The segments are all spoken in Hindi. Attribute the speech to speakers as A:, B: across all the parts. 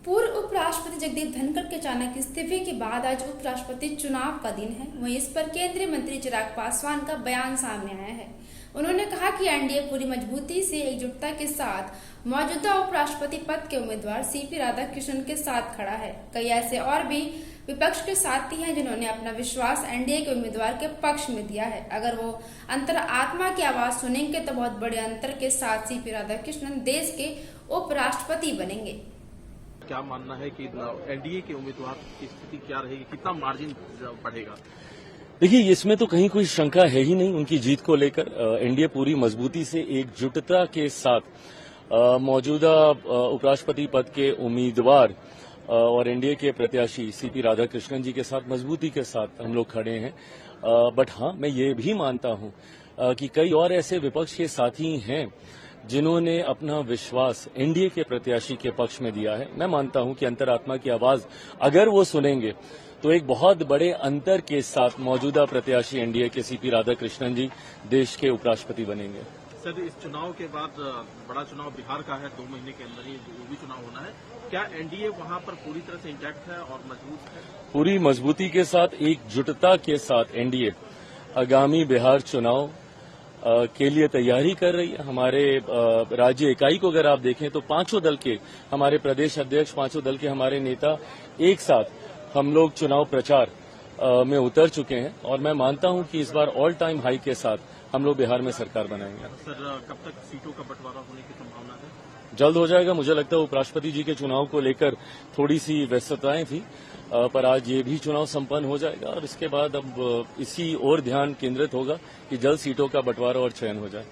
A: पूर्व उपराष्ट्रपति जगदीप धनखड़ के अचानक इस्तीफे के बाद आज उपराष्ट्रपति चुनाव का दिन है। वहीं इस पर केंद्रीय मंत्री चिराग पासवान का बयान सामने आया है। उन्होंने कहा कि एनडीए पूरी मजबूती से एकजुटता के साथ मौजूदा उपराष्ट्रपति पद के उम्मीदवार सीपी राधाकृष्णन के साथ खड़ा है। कई ऐसे और भी विपक्ष के साथी हैं जिन्होंने अपना विश्वास एनडीए के उम्मीदवार के पक्ष में दिया है। अगर वो अंतरात्मा की आवाज सुनेंगे तो बहुत बड़े अंतर के साथ सीपी राधाकृष्णन देश के उपराष्ट्रपति बनेंगे।
B: क्या मानना है कि एनडीए के उम्मीदवार की स्थिति क्या रहेगी, कितना मार्जिन बढ़ेगा?
C: देखिए, इसमें तो कहीं कोई शंका है ही नहीं उनकी जीत को लेकर। एनडीए पूरी मजबूती से एकजुटता के साथ मौजूदा उपराष्ट्रपति पद के उम्मीदवार और एनडीए के प्रत्याशी सीपी राधाकृष्णन जी के साथ मजबूती के साथ हम लोग खड़े हैं। बट हाँ, मैं ये भी मानता हूं कि कई और ऐसे विपक्ष के साथी हैं जिन्होंने अपना विश्वास एनडीए के प्रत्याशी के पक्ष में दिया है। मैं मानता हूं कि अंतरात्मा की आवाज अगर वो सुनेंगे तो एक बहुत बड़े अंतर के साथ मौजूदा प्रत्याशी एनडीए के सीपी राधाकृष्णन जी देश के उपराष्ट्रपति बनेंगे।
B: सर, इस चुनाव के बाद बड़ा चुनाव बिहार का है, 2 महीने के अंदर ही वो भी चुनाव होना है। क्या एनडीए वहां पर पूरी तरह से इंटैक्ट है और मजबूत है? पूरी
C: मजबूती के साथ, एकजुटता के साथ एनडीए आगामी बिहार चुनाव के लिए तैयारी कर रही है। हमारे राज्य इकाई को अगर आप देखें तो पांचों दल के हमारे प्रदेश अध्यक्ष, पांचों दल के हमारे नेता एक साथ हम लोग चुनाव प्रचार में उतर चुके हैं और मैं मानता हूं कि इस बार ऑल टाइम हाई के साथ हम लोग बिहार में सरकार बनाएंगे।
B: सर, कब तक सीटों का बंटवारा होने की संभावना है?
C: जल्द हो जाएगा। मुझे लगता है उपराष्ट्रपति जी के चुनाव को लेकर थोड़ी सी व्यस्तताएं थी, पर आज ये भी चुनाव संपन्न हो जाएगा और इसके बाद अब इसी ओर ध्यान केंद्रित होगा कि जल्द सीटों का बंटवारा और चयन हो जाए।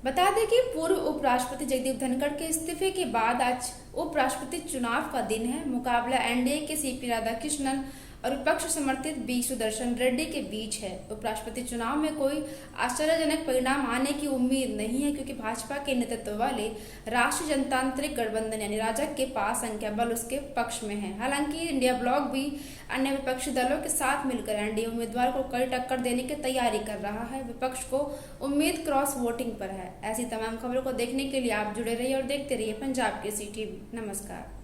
A: बता दें कि पूर्व उपराष्ट्रपति जगदीप धनखड़ के इस्तीफे के बाद आज उपराष्ट्रपति चुनाव का दिन है। मुकाबला एनडीए के सीपी राधाकृष्णन और विपक्ष समर्थित बी सुदर्शन रेड्डी के बीच है। उपराष्ट्रपति चुनाव में कोई आश्चर्यजनक परिणाम आने की उम्मीद नहीं है, क्योंकि भाजपा के नेतृत्व वाले राष्ट्रीय जनतांत्रिक गठबंधन यानी राजग के पास संख्या बल उसके पक्ष में है। हालांकि इंडिया ब्लॉक भी अन्य विपक्षी दलों के साथ मिलकर एनडीए उम्मीदवार को कड़ी टक्कर देने की तैयारी कर रहा है। विपक्ष को उम्मीद क्रॉस वोटिंग पर है। ऐसी तमाम खबरों को देखने के लिए आप जुड़े रहिए और देखते रहिए पंजाब केसरी टीवी। नमस्कार।